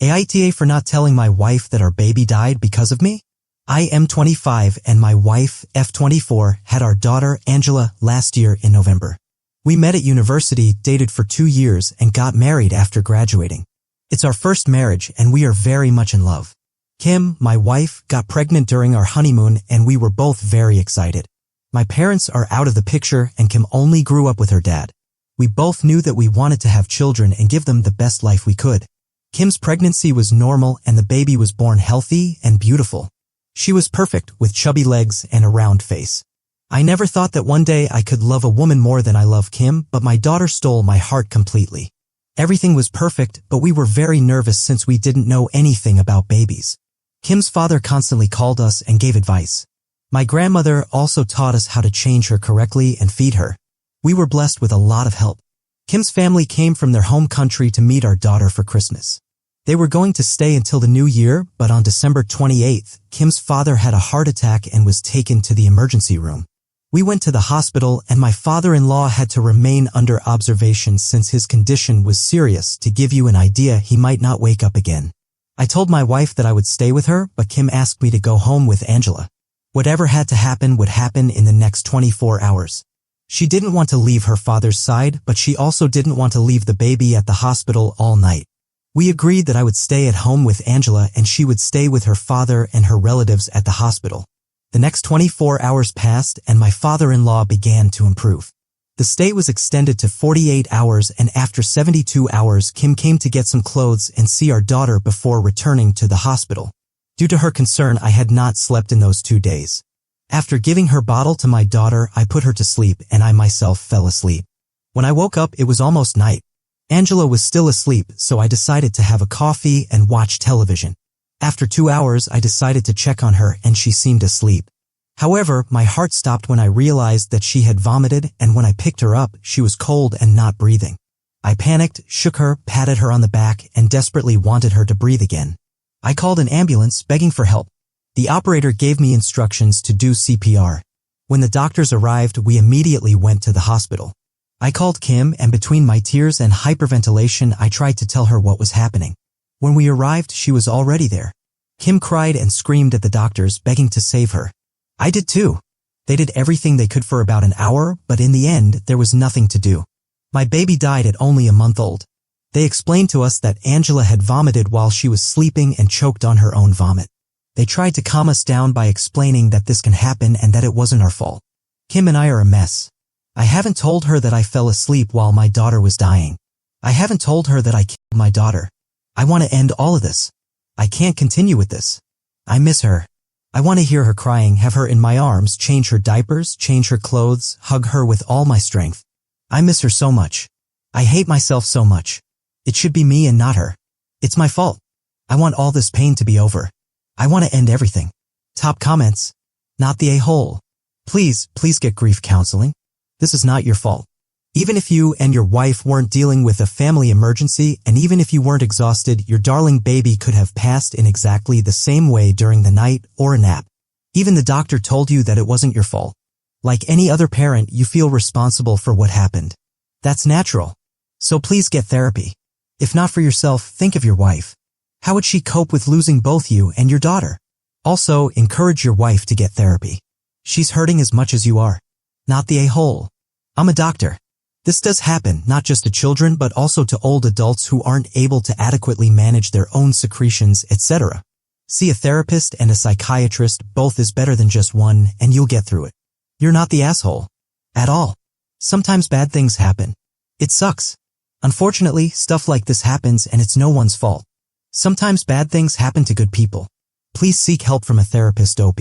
AITA for not telling my wife that our baby died because of me? I am 25 and my wife, F24, had our daughter, Angela, last year in November. We met at university, dated for 2 years, and got married after graduating. It's our first marriage and we are very much in love. Kim, my wife, got pregnant during our honeymoon and we were both very excited. My parents are out of the picture and Kim only grew up with her dad. We both knew that we wanted to have children and give them the best life we could. Kim's pregnancy was normal and the baby was born healthy and beautiful. She was perfect with chubby legs and a round face. I never thought that one day I could love a woman more than I love Kim, but my daughter stole my heart completely. Everything was perfect, but we were very nervous since we didn't know anything about babies. Kim's father constantly called us and gave advice. My grandmother also taught us how to change her correctly and feed her. We were blessed with a lot of help. Kim's family came from their home country to meet our daughter for Christmas. They were going to stay until the new year, but on December 28th, Kim's father had a heart attack and was taken to the emergency room. We went to the hospital and my father-in-law had to remain under observation since his condition was serious. To give you an idea, he might not wake up again. I told my wife that I would stay with her, but Kim asked me to go home with Angela. Whatever had to happen would happen in the next 24 hours. She didn't want to leave her father's side, but she also didn't want to leave the baby at the hospital all night. We agreed that I would stay at home with Angela and she would stay with her father and her relatives at the hospital. The next 24 hours passed and my father-in-law began to improve. The stay was extended to 48 hours and after 72 hours Kim came to get some clothes and see our daughter before returning to the hospital. Due to her concern, I had not slept in those 2 days. After giving her bottle to my daughter, I put her to sleep and I myself fell asleep. When I woke up, it was almost night. Angela was still asleep, so I decided to have a coffee and watch television. After 2 hours, I decided to check on her and she seemed asleep. However, my heart stopped when I realized that she had vomited, and when I picked her up, she was cold and not breathing. I panicked, shook her, patted her on the back, and desperately wanted her to breathe again. I called an ambulance, begging for help. The operator gave me instructions to do CPR. When the doctors arrived, we immediately went to the hospital. I called Kim, and between my tears and hyperventilation, I tried to tell her what was happening. When we arrived, she was already there. Kim cried and screamed at the doctors, begging to save her. I did too. They did everything they could for about an hour, but in the end, there was nothing to do. My baby died at only a month old. They explained to us that Angela had vomited while she was sleeping and choked on her own vomit. They tried to calm us down by explaining that this can happen and that it wasn't our fault. Kim and I are a mess. I haven't told her that I fell asleep while my daughter was dying. I haven't told her that I killed my daughter. I want to end all of this. I can't continue with this. I miss her. I want to hear her crying, have her in my arms, change her diapers, change her clothes, hug her with all my strength. I miss her so much. I hate myself so much. It should be me and not her. It's my fault. I want all this pain to be over. I want to end everything. Top comments. Not the a-hole. Please get grief counseling. This is not your fault. Even if you and your wife weren't dealing with a family emergency, and even if you weren't exhausted, your darling baby could have passed in exactly the same way during the night or a nap. Even the doctor told you that it wasn't your fault. Like any other parent, you feel responsible for what happened. That's natural. So please get therapy. If not for yourself, think of your wife. How would she cope with losing both you and your daughter? Also, encourage your wife to get therapy. She's hurting as much as you are. Not the a-hole. I'm a doctor. This does happen not just to children but also to old adults who aren't able to adequately manage their own secretions, etc. See a therapist and a psychiatrist, both is better than just one, and you'll get through it. You're not the asshole. At all. Sometimes bad things happen. It sucks. Unfortunately, stuff like this happens and it's no one's fault. Sometimes bad things happen to good people. Please seek help from a therapist, OP.